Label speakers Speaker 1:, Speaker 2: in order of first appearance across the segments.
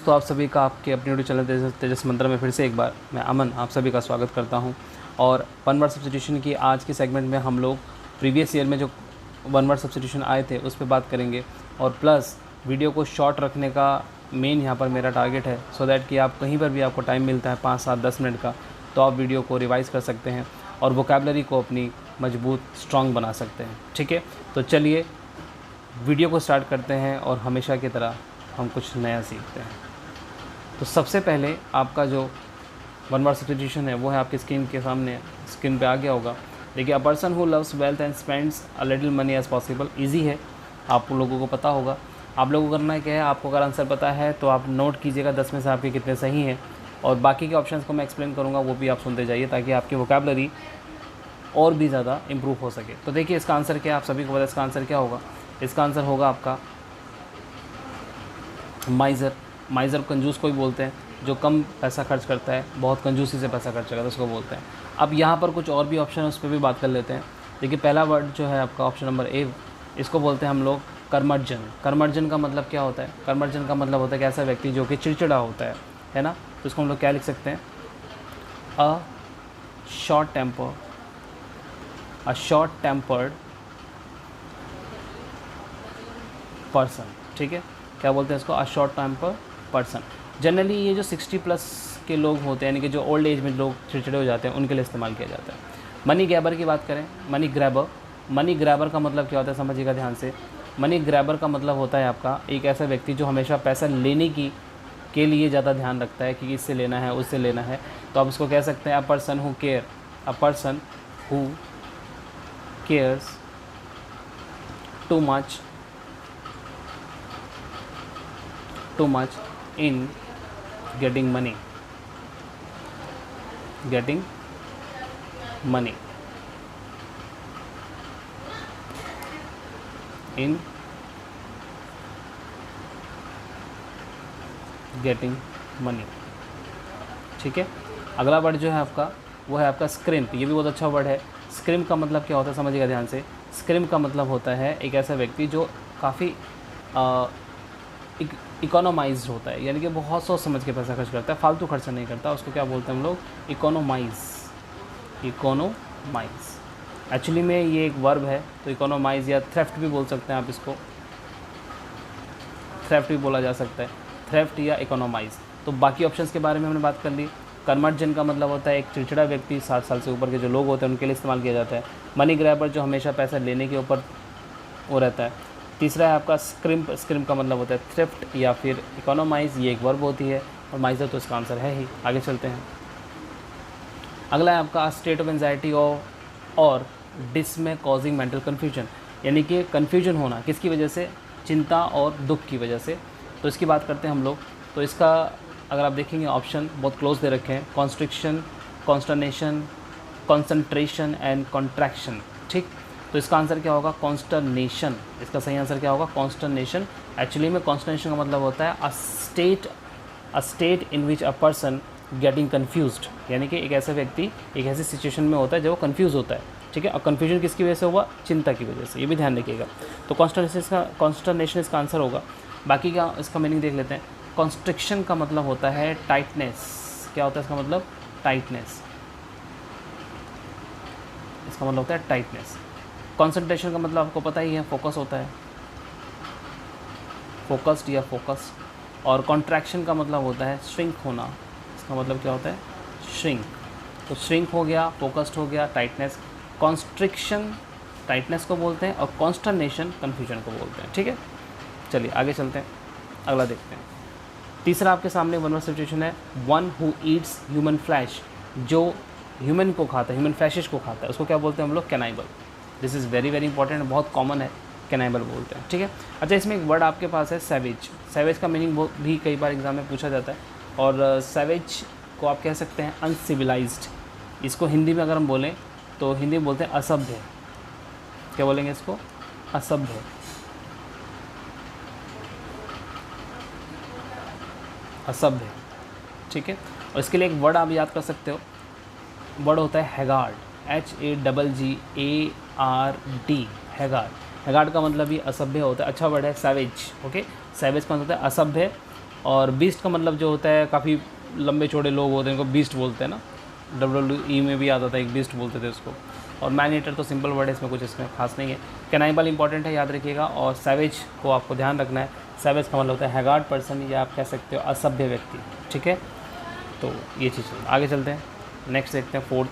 Speaker 1: तो आप सभी का आपके अपने यूट्यूब चैनल तेजस मंत्र में फिर से एक बार मैं अमन आप सभी का स्वागत करता हूं। और वन वर्ड सब्स्टिट्यूशन की आज के सेगमेंट में हम लोग प्रीवियस ईयर में जो वन वर्ड सब्स्टिट्यूशन आए थे उस पर बात करेंगे। और प्लस वीडियो को शॉर्ट रखने का मेन यहाँ पर मेरा टारगेट है, सो दैट कि आप कहीं पर भी आपको टाइम मिलता है 5, 7, 10 मिनट का, तो आप वीडियो को रिवाइज़ कर सकते हैं और वोकैबुलरी को अपनी मजबूत स्ट्रॉन्ग बना सकते हैं। ठीक है, तो चलिए वीडियो को स्टार्ट करते हैं और हमेशा की तरह हम कुछ नया सीखते हैं। तो सबसे पहले आपका जो वन वर्ड सब्स्टिट्यूशन है वो है आपकी स्क्रीन के सामने, स्क्रीन पे आ गया होगा। देखिए, a person who loves wealth and spends a little money as possible. Easy है, आप लोगों को पता होगा। आप लोगों को करना क्या है, आपको अगर आंसर पता है तो आप नोट कीजिएगा 10 में से आपके कितने सही हैं, और बाकी के ऑप्शंस को मैं एक्सप्लेन करूँगा वो भी आप सुनते जाइए ताकि आपकी वोकैबुलरी और भी ज़्यादा इम्प्रूव हो सके। तो देखिए, इसका आंसर क्या है, आप सभी को पता है इसका आंसर क्या होगा। इसका आंसर होगा आपका माइज़र। माइज़र कंजूस को भी बोलते हैं, जो कम पैसा खर्च करता है, बहुत कंजूसी से पैसा खर्च करता है, उसको बोलते हैं। अब यहाँ पर कुछ और भी ऑप्शन है, उस पर भी बात कर लेते हैं। देखिए, पहला वर्ड जो है आपका ऑप्शन नंबर ए, इसको बोलते हैं हम लोग कर्मर्जन। कर्मर्जन का मतलब क्या होता है? कर्मर्जन का मतलब होता है कि ऐसा व्यक्ति जो कि चिड़चिड़ा होता है ना। तो इसको हम लोग क्या लिख सकते हैं? A short tempered person. ठीक है, क्या बोलते हैं इसको? A short tempered person. Generally ये जो 60+ के लोग होते हैं, यानी कि जो ओल्ड एज में लोग चिड़चिड़े हो जाते हैं, उनके लिए इस्तेमाल किया जाता है। मनी ग्रैबर की बात करें, मनी ग्रैबर का मतलब क्या होता है समझिएगा ध्यान से। मनी ग्रैबर का मतलब होता है आपका एक ऐसा व्यक्ति जो हमेशा पैसा लेने के लिए ज़्यादा ध्यान रखता है कि इससे लेना है, उससे लेना है। तो आप इसको कह सकते हैं अ person who cares too much in getting money in getting money। ठीक है, अगला वर्ड जो है आपका वो है आपका स्क्रिम्प। ये भी बहुत अच्छा वर्ड है। स्क्रिम्प का मतलब क्या होता है समझिएगा ध्यान से। स्क्रिम्प का मतलब होता है एक ऐसा व्यक्ति जो काफ़ी इकोनोमाइज्ड होता है, यानी कि बहुत सोच समझ के पैसा खर्च करता है, फालतू खर्चा नहीं करता। उसको क्या बोलते हैं हम लोग? इकोनोमाइज। एक्चुअली में ये एक वर्ब है, तो इकोनोमाइज या थ्रेफ्ट भी बोल सकते हैं आप इसको। थ्रेफ्ट भी बोला जा सकता है, थ्रेफ्ट या इकोनोमाइज। तो बाकी ऑप्शंस के बारे में हमने बात कर ली। कर्मर्जन का मतलब होता है एक चिड़चिड़ा व्यक्ति, 60 साल से ऊपर के जो लोग होते हैं उनके लिए इस्तेमाल किया जाता है। मनी ग्रैबर जो हमेशा पैसा लेने के ऊपर वो रहता है। तीसरा है आपका स्क्रिम्प का मतलब होता है थ्रिफ्ट या फिर इकोनोमाइज, ये एक वर्ब होती है। और माइजर तो इसका आंसर है ही। आगे चलते हैं। अगला है आपका स्टेट ऑफ एंजाइटी और डिसमे कॉजिंग मेंटल कन्फ्यूजन, यानी कि कन्फ्यूजन होना किसकी वजह से? चिंता और दुख की वजह से। तो इसकी बात करते हैं हम लोग। तो इसका अगर आप देखेंगे ऑप्शन बहुत क्लोज दे रखे हैं, कॉन्स्ट्रिक्शन, कॉन्स्टर्नेशन, कॉन्सेंट्रेशन एंड कॉन्ट्रैक्शन। ठीक, तो इसका आंसर क्या होगा? कॉन्स्टर्नेशन। इसका सही आंसर क्या होगा? कॉन्स्टर्नेशन। एक्चुअली में कॉन्स्टर्नेशन का मतलब होता है a state in which a person getting confused, यानी कि एक ऐसा व्यक्ति एक ऐसी सिचुएशन में होता है जब वो कन्फ्यूज़ होता है। ठीक है, और कन्फ्यूजन किसकी वजह से हुआ? चिंता की वजह से। ये भी ध्यान रखिएगा। तो कॉन्स्टर्नेशन इसका आंसर होगा। बाकी का इसका मीनिंग देख लेते हैं। कॉन्स्ट्रिक्शन का मतलब होता है टाइटनेस। क्या होता है इसका मतलब? टाइटनेस। इसका मतलब होता है टाइटनेस। कंसंट्रेशन का मतलब आपको पता ही है, फोकस होता है, फोकस्ड या फोकस। और कॉन्ट्रैक्शन का मतलब होता है श्रिंक होना। इसका मतलब क्या होता है? श्रिंक। तो श्रिंक हो गया, फोकस्ड हो गया, टाइटनेस। कॉन्स्ट्रिक्शन टाइटनेस को बोलते हैं और कॉन्स्टर्नेशन कन्फ्यूजन को बोलते हैं। ठीक है, चलिए आगे चलते हैं, अगला देखते हैं। तीसरा आपके सामने वन वर्ड सिचुएशन है, one who Yeats human flesh, जो ह्यूमन को खाता है, ह्यूमन फ्लैशेस को खाता है, उसको क्या बोलते हैं हम लोग? Cannibal. This is very very important, बहुत कॉमन है, कैनाइबल बोलते हैं। ठीक है, अच्छा, इसमें एक वर्ड आपके पास है सैवेज। सैवेज का मीनिंग भी कई बार एग्जाम में पूछा जाता है। और सैवेज को आप कह सकते हैं अनसिविलाइज्ड। इसको हिंदी में अगर हम बोलें तो हिंदी में बोलते हैं असभ्य। क्या बोलेंगे इसको? असभ्य। असभ्य। ठीक है, और इसके लिए एक वर्ड आप याद कर सकते हो, वर्ड होता है हैगार्ड। HAGGARD, haggard. हैगार्ड का मतलब भी असभ्य होता है। अच्छा वर्ड है सैवेज। ओके, सैवेज का मतलब होता है असभ्य, और बीस्ट का मतलब जो होता है काफ़ी लंबे चौड़े लोग होते हैं, इनको बीस्ट बोलते हैं ना, WWE में भी आता था, एक बीस्ट बोलते थे उसको। और मैन ईटर तो सिंपल वर्ड है, इसमें कुछ इसमें खास नहीं है। कैनाइबल इंपॉर्टेंट है, याद रखिएगा। और सैवेज को आपको ध्यान रखना है, सैवेज का मतलब होता है हैगार्ड पर्सन, या आप कह सकते हो असभ्य व्यक्ति, ठीक है। तो ये चीज़ आगे चलते हैं, नेक्स्ट देखते हैं।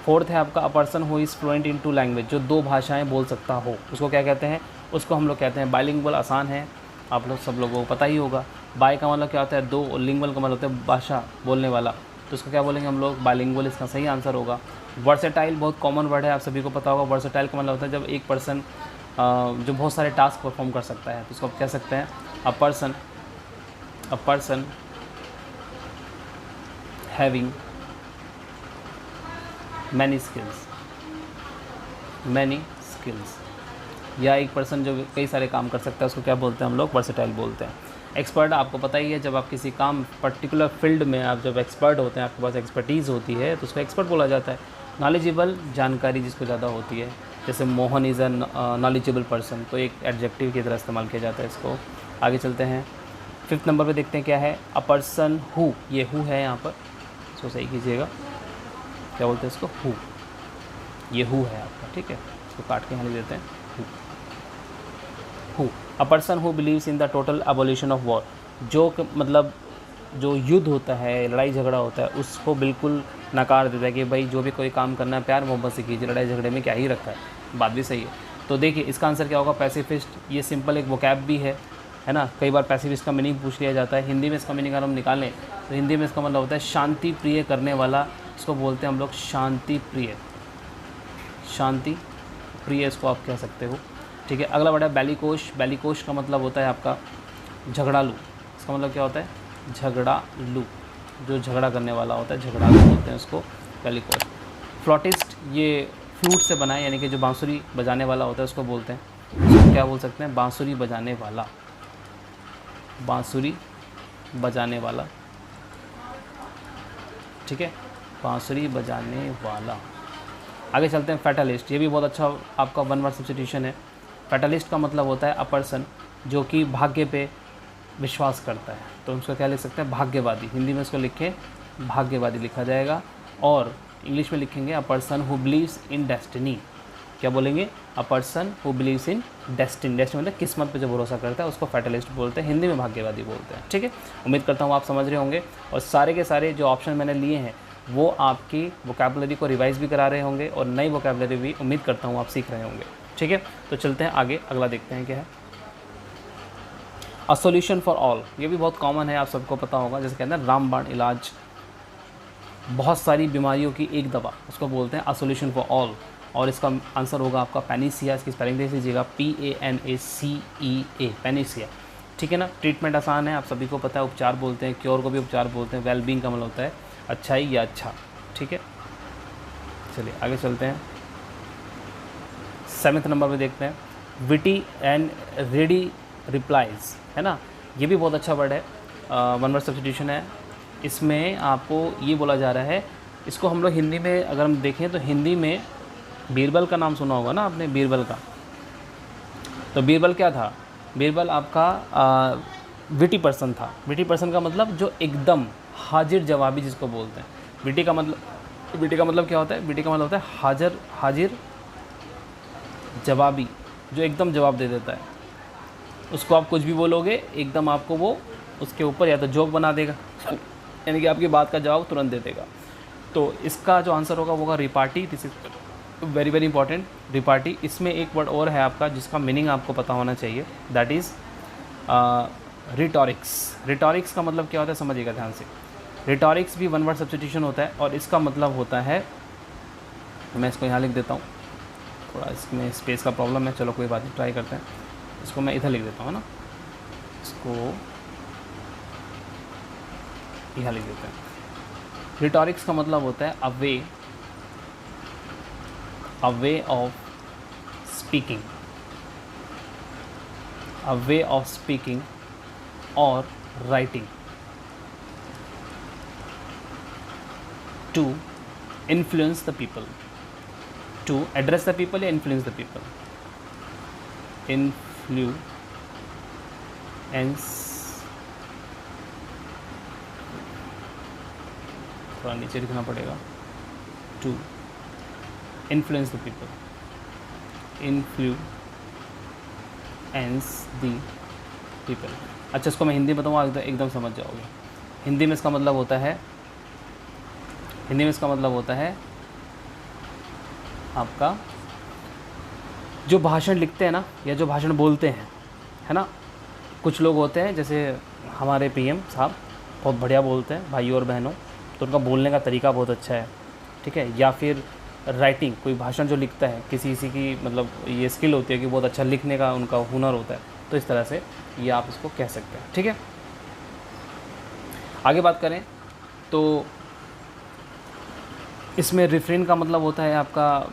Speaker 1: फोर्थ है आपका अ person who is fluent in 2 language, जो 2 भाषाएँ बोल सकता हो, उसको क्या कहते हैं? उसको हम लोग कहते हैं बाइलिंगुअल। आसान है, आप लोग सब लोगों को पता ही होगा। बाय का मतलब क्या होता है? 2, और लिंगुअल का मतलब होता है भाषा बोलने वाला, तो उसको क्या बोलेंगे हम लोग? बाइलिंगुअल, इसका सही आंसर होगा। वर्सेटाइल बहुत कॉमन वर्ड है, आप सभी को पता होगा। वर्सेटाइल का मतलब होता है जब एक पर्सन जो बहुत सारे टास्क परफॉर्म कर सकता है, तो उसको आप कह सकते हैं a person having many skills, या एक पर्सन जो कई सारे काम कर सकता है, उसको क्या बोलते हैं हम लोग? वर्सेटाइल बोलते हैं। एक्सपर्ट आपको पता ही है, जब आप किसी काम पर्टिकुलर फील्ड में आप जब एक्सपर्ट होते हैं, आपके पास एक्सपर्टीज़ होती है, तो उसको एक्सपर्ट बोला जाता है। नॉलेजेबल, जानकारी जिसको ज़्यादा होती है, जैसे Mohan is a knowledgeable person, तो एक एडजेक्टिव की तरह इस्तेमाल किया जाता है इसको। आगे चलते हैं, 5th नंबर पे देखते हैं क्या है? अ पर्सन हु, ये हु है यहाँ पर, इसको सही कीजिएगा, क्या बोलते हैं इसको? हु, ये हु है आपका, ठीक है। इसको काट के यहाँ लिख देते हैं, who. A person who believes in the total abolition of war, जो मतलब जो युद्ध होता है, लड़ाई झगड़ा होता है, उसको बिल्कुल नकार देता है कि भाई जो भी कोई काम करना है प्यार मोहब्बत से कीजिए, लड़ाई झगड़े में क्या ही रखा है। बात भी सही है। तो देखिए इसका आंसर क्या होगा? पैसिफिस्ट। ये सिंपल एक वोकैब भी है ना। कई बार पैसिफिस्ट का मीनिंग पूछ लिया जाता है। हिंदी में इसका मीनिंग अगर हम निकालें तो हिंदी में इसका मतलब होता है शांति प्रिय करने वाला, इसको बोलते हैं हम लोग शांति प्रिय। शांति प्रिय इसको आप कह सकते हो, ठीक है। अगला वर्ड है बैलिकोश। बैलिकोश का मतलब होता है आपका झगड़ालू। इसका मतलब क्या होता है? झगड़ालू, जो झगड़ा करने वाला होता है, झगड़ालू बोलते हैं उसको, बैलिकोश। फ्लॉटिस्ट, ये फ्लूट से बना है, यानी कि जो बांसुरी बजाने वाला होता है उसको बोलते हैं, उसको क्या बोल सकते हैं? बांसुरी बजाने वाला, बांसुरी बजाने वाला, ठीक है, बांसुरी बजाने वाला। आगे चलते हैं, फैटलिस्ट। ये भी बहुत अच्छा आपका 1 वर्ड सब्स्टिट्यूशन है। फैटलिस्ट का मतलब होता है अ पर्सन जो कि भाग्य पे विश्वास करता है, तो उसको क्या लिख सकते हैं? भाग्यवादी। हिंदी में इसको लिखें भाग्यवादी लिखा जाएगा, और इंग्लिश में लिखेंगे अ person who believes in destiny. क्या बोलेंगे? अ person who believes in destiny. Destiny मतलब किस्मत पे जो भरोसा करता है उसको फैटलिस्ट बोलते हैं, हिंदी में भाग्यवादी बोलते हैं, ठीक है। उम्मीद करता हूँ आप समझ रहे होंगे, और सारे के सारे जो ऑप्शन मैंने लिए हैं वो आपकी वोकैबुलरी को रिवाइज़ भी करा रहे होंगे, और नई वोकैबुलरी भी उम्मीद करता हूँ आप सीख रहे होंगे, ठीक है। तो चलते हैं आगे, अगला देखते हैं क्या है। अ सॉल्यूशन फॉर ऑल, ये भी बहुत कॉमन है, आप सबको पता होगा। जैसे कहते हैं रामबाण इलाज, बहुत सारी बीमारियों की एक दवा, उसको बोलते हैं अ सॉल्यूशन फॉर ऑल। और इसका आंसर होगा आपका पैनीसिया। इसकी स्पेलिंग देख लीजिएगा, PANACEA, पैनीसिया, ठीक है ना। ट्रीटमेंट आसान है, आप सभी को पता है, उपचार बोलते हैं, क्योर को भी उपचार बोलते हैं। वेलबींग का मतलब होता है अच्छाई या अच्छा, ठीक है। चलिए आगे चलते हैं, 7th नंबर पे देखते हैं, विटी एंड रेडी रिप्लाइज, है ना। ये भी बहुत अच्छा वर्ड है, 1 वर्ड सब्स्टिट्यूशन है। इसमें आपको ये बोला जा रहा है, इसको हम लोग हिंदी में अगर हम देखें तो हिंदी में बीरबल का नाम सुना होगा ना आपने, बीरबल का। तो बीरबल क्या था? बीरबल आपका विटी पर्सन था। विटी पर्सन का मतलब जो एकदम हाजिर जवाबी जिसको बोलते हैं। विटी का मतलब क्या होता है? विटी का मतलब होता है हाजिर जवाबी, जो एकदम जवाब दे देता है। उसको आप कुछ भी बोलोगे एकदम आपको वो उसके ऊपर या तो जोक बना देगा, यानी कि आपकी बात का जवाब तुरंत दे देगा। तो इसका जो आंसर होगा वो होगा repartee. This is very very important, repartee. इसमें एक वर्ड और है आपका जिसका मीनिंग आपको पता होना चाहिए, दैट इज़ रिटॉरिक्स। रिटॉरिक्स का मतलब क्या होता है समझिएगा ध्यान से। रिटॉरिक्स भी 1 वर्ड सब्स्टिट्यूशन होता है, और इसका मतलब होता है, मैं इसको यहाँ लिख देता हूँ, थोड़ा इसमें स्पेस का प्रॉब्लम है, चलो कोई बात नहीं, ट्राई करते हैं। इसको मैं इधर लिख देता हूँ ना, इसको यहाँ लिख देते हैं। रिटॉरिक्स का मतलब होता है अ वे ऑफ स्पीकिंग और writing to influence the people, to address the people या इन्फ्लुएंस द पीपल। इन्फ्लुएंस थोड़ा नीचे लिखना पड़ेगा, to influence the people, influence the people. अच्छा, इसको मैं हिंदी बताऊँगा, एकदम समझ जाओगे। हिंदी में इसका मतलब होता है आपका जो भाषण लिखते हैं ना, या जो भाषण बोलते हैं, है ना, कुछ लोग होते हैं जैसे हमारे पीएम साहब बहुत बढ़िया बोलते हैं भाइयों और बहनों, तो उनका बोलने का तरीका बहुत अच्छा है, ठीक है। या फिर राइटिंग, कोई भाषण जो लिखता है, किसी की मतलब ये स्किल होती है कि बहुत अच्छा लिखने का उनका हुनर होता है, तो इस तरह से ये आप इसको कह सकते हैं, ठीक है। आगे बात करें तो इसमें रिफ्रेन का मतलब होता है आपका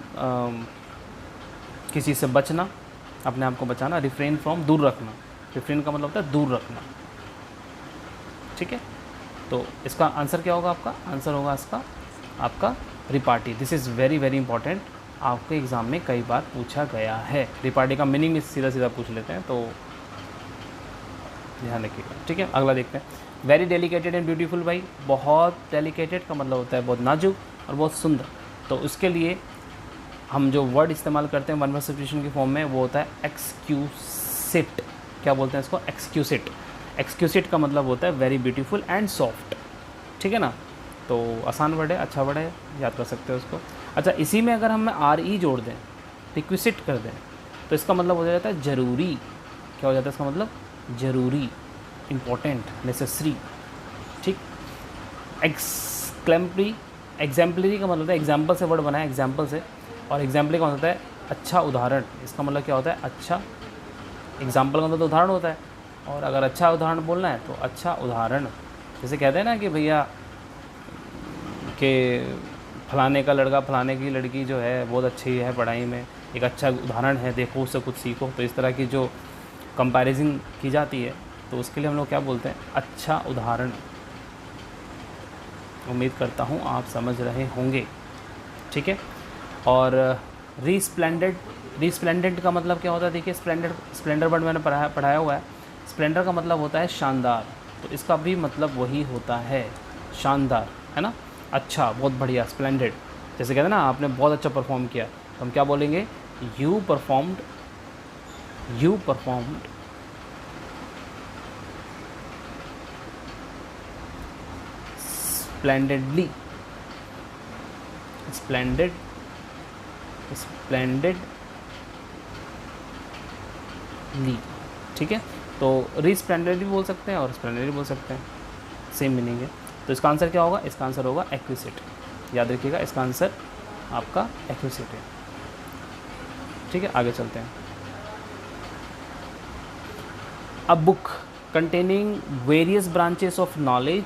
Speaker 1: किसी से बचना, अपने आप को बचाना, रिफ्रेन फ्रॉम दूर रखना। रिफ्रेन का मतलब होता है दूर रखना, ठीक है। तो इसका आंसर क्या होगा? आपका आंसर होगा इसका आपका repartee. This is very very important, आपके एग्ज़ाम में कई बार पूछा गया है। रिपार्टी का मीनिंग सीधा सीधा पूछ लेते हैं, तो ध्यान रखिएगा, ठीक है। अगला देखते हैं, वेरी डेलिकेटेड एंड ब्यूटीफुल। भाई बहुत डेलिकेटेड का मतलब होता है बहुत नाजुक और बहुत सुंदर, तो उसके लिए हम जो वर्ड इस्तेमाल करते हैं वन वर्ड सब्स्टिट्यूशन की फॉर्म में, वो होता है एक्सक्यूसिट। क्या बोलते हैं इसको? एक्सक्यूसिट। एक्सक्यूसिट का मतलब होता है वेरी ब्यूटीफुल एंड सॉफ्ट, ठीक है ना। तो आसान वर्ड है, अच्छा वर्ड है, याद कर सकते हो उसको। अच्छा, इसी में अगर हम RE जोड़ दें, रिक्विसिट कर दें, तो इसका मतलब हो जाता है ज़रूरी। क्या हो जाता है इसका मतलब? ज़रूरी, इम्पोर्टेंट, नेसेसरी, ठीक। एक्सक्लेम्परी, एग्जाम्पलरी का मतलब होता है, एग्जाम्पल से वर्ड बना है, एग्जाम्पल से, और एग्जाम्पलरी का मतलब होता है अच्छा उदाहरण। इसका मतलब क्या होता है? अच्छा। एग्जाम्पल का मतलब तो उदाहरण होता है, और अगर अच्छा उदाहरण बोलना है तो अच्छा उदाहरण। जैसे कहते हैं ना कि भैया कि फलाने का लड़का फलाने की लड़की जो है बहुत अच्छी है पढ़ाई में, एक अच्छा उदाहरण है, देखो उससे कुछ सीखो। तो इस तरह की जो कंपैरिजन की जाती है, तो उसके लिए हम लोग क्या बोलते हैं? अच्छा उदाहरण। उम्मीद करता हूँ आप समझ रहे होंगे, ठीक है। और रिस्प्लेंडेंट का मतलब क्या होता है? देखिए, स्प्लेंडर वर्ड मैंने पढ़ाया हुआ है। स्प्लेंडर का मतलब होता है शानदार, तो इसका भी मतलब वही होता है, शानदार, है ना, अच्छा, बहुत बढ़िया, स्प्लेंडेड। जैसे कहते हैं ना आपने बहुत अच्छा परफॉर्म किया, तो हम क्या बोलेंगे? यू परफॉर्म्ड स्प्लेंडेडली, स्प्लेंडेडली, ठीक है। तो रिस्प्लेंडेड भी बोल सकते हैं और स्प्लेंडेड भी बोल सकते हैं, सेम मीनिंग है। तो इसका आंसर क्या होगा? इसका आंसर होगा एक्विसिट। याद रखिएगा, इसका आंसर आपका एक्विसिट है, ठीक है। आगे चलते हैं। A book containing various branches of knowledge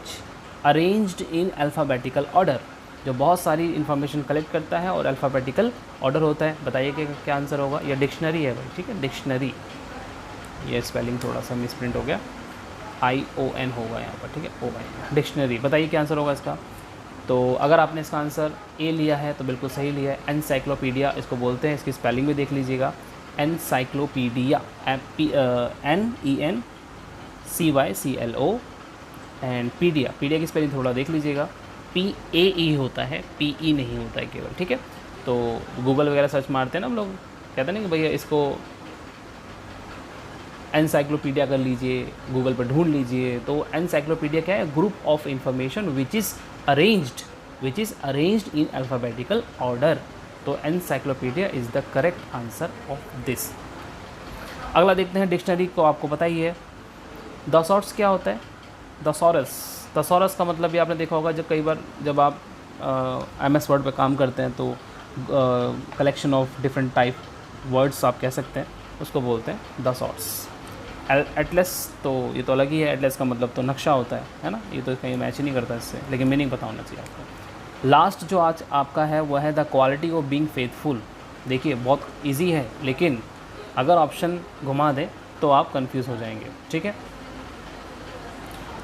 Speaker 1: arranged in alphabetical order, जो बहुत सारी इन्फॉर्मेशन कलेक्ट करता है और अल्फ़ाबेटिकल ऑर्डर होता है। बताइए कि क्या आंसर होगा? यह डिक्शनरी है भाई, ठीक है, डिक्शनरी। ये स्पेलिंग थोड़ा सा मिसप्रिंट हो गया, ION होगा यहाँ पर, ठीक है, ON, डिक्शनरी। बताइए क्या आंसर होगा इसका? तो अगर आपने इसका आंसर A लिया है तो बिल्कुल सही लिया है। एनसाइक्लोपीडिया इसको बोलते हैं, इसकी स्पेलिंग भी देख लीजिएगा, एनसाइक्लोपीडिया, NENCYCLO, एंड पीडिया की स्पेलिंग थोड़ा देख लीजिएगा, PAE होता है, PE नहीं होता है केवल, ठीक है। तो गूगल वगैरह सर्च मारते हैं ना हम लोग, कहते हैं ना कि भैया इसको एनसाइक्लोपीडिया कर लीजिए, गूगल पर ढूंढ लीजिए। तो एनसाइक्लोपीडिया क्या है? Group of information which is arranged in alphabetical order. तो encyclopedia is the correct answer of this. अगला देखते हैं, डिक्शनरी को आपको पता ही है। दसॉर्स क्या होता है? दसॉरस का मतलब भी आपने देखा होगा, जब कई बार जब आप MS वर्ड पे काम करते हैं तो collection of different type words आप कह सकते हैं, उसको बोलते हैं दसॉर्स। एटलस तो ये तो अलग ही है, एटलस का मतलब तो नक्शा होता है ना, ये तो कहीं मैच ही नहीं करता इससे, लेकिन मीनिंग पता होना चाहिए आपको। लास्ट जो आज आपका है वह है the quality of being faithful. देखिए बहुत इजी है, लेकिन अगर ऑप्शन घुमा दे तो आप कंफ्यूज हो जाएंगे, ठीक है।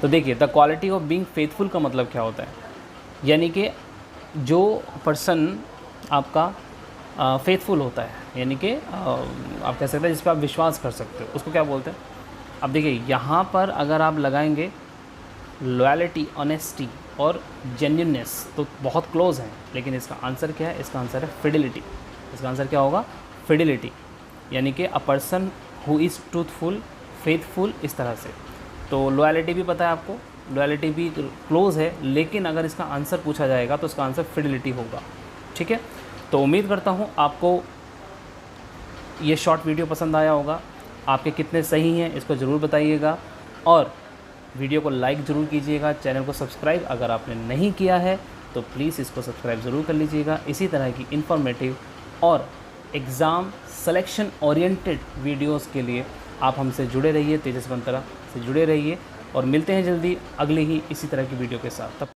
Speaker 1: तो देखिए, the quality of being faithful का मतलब क्या होता है? यानी कि जो पर्सन आपका फेथफुल होता है, यानी कि आप कह सकते हैं जिस पर आप विश्वास कर सकते हो, उसको क्या बोलते हैं? अब देखिए यहाँ पर अगर आप लगाएंगे लॉयल्टी, ऑनेस्टी और जेन्युइननेस तो बहुत क्लोज हैं, लेकिन इसका आंसर क्या है? इसका आंसर है फिडिलिटी। इसका आंसर क्या होगा? फिडिलिटी, यानी कि अ person who is truthful, faithful, इस तरह से। तो लॉयल्टी भी पता है आपको, लॉयल्टी भी क्लोज है, लेकिन अगर इसका आंसर पूछा जाएगा तो इसका आंसर फिडिलिटी होगा। ठीक है, तो उम्मीद करता हूँ आपको ये शॉर्ट वीडियो पसंद आया होगा। आपके कितने सही हैं इसको ज़रूर बताइएगा, और वीडियो को लाइक ज़रूर कीजिएगा। चैनल को सब्सक्राइब अगर आपने नहीं किया है तो प्लीज़ इसको सब्सक्राइब ज़रूर कर लीजिएगा। इसी तरह की इन्फॉर्मेटिव और एग्ज़ाम सिलेक्शन ओरिएंटेड वीडियोस के लिए आप हमसे जुड़े रहिए, तेजस मंत्रा से जुड़े रहिए, और मिलते हैं जल्दी अगली ही इसी तरह की वीडियो के साथ। तब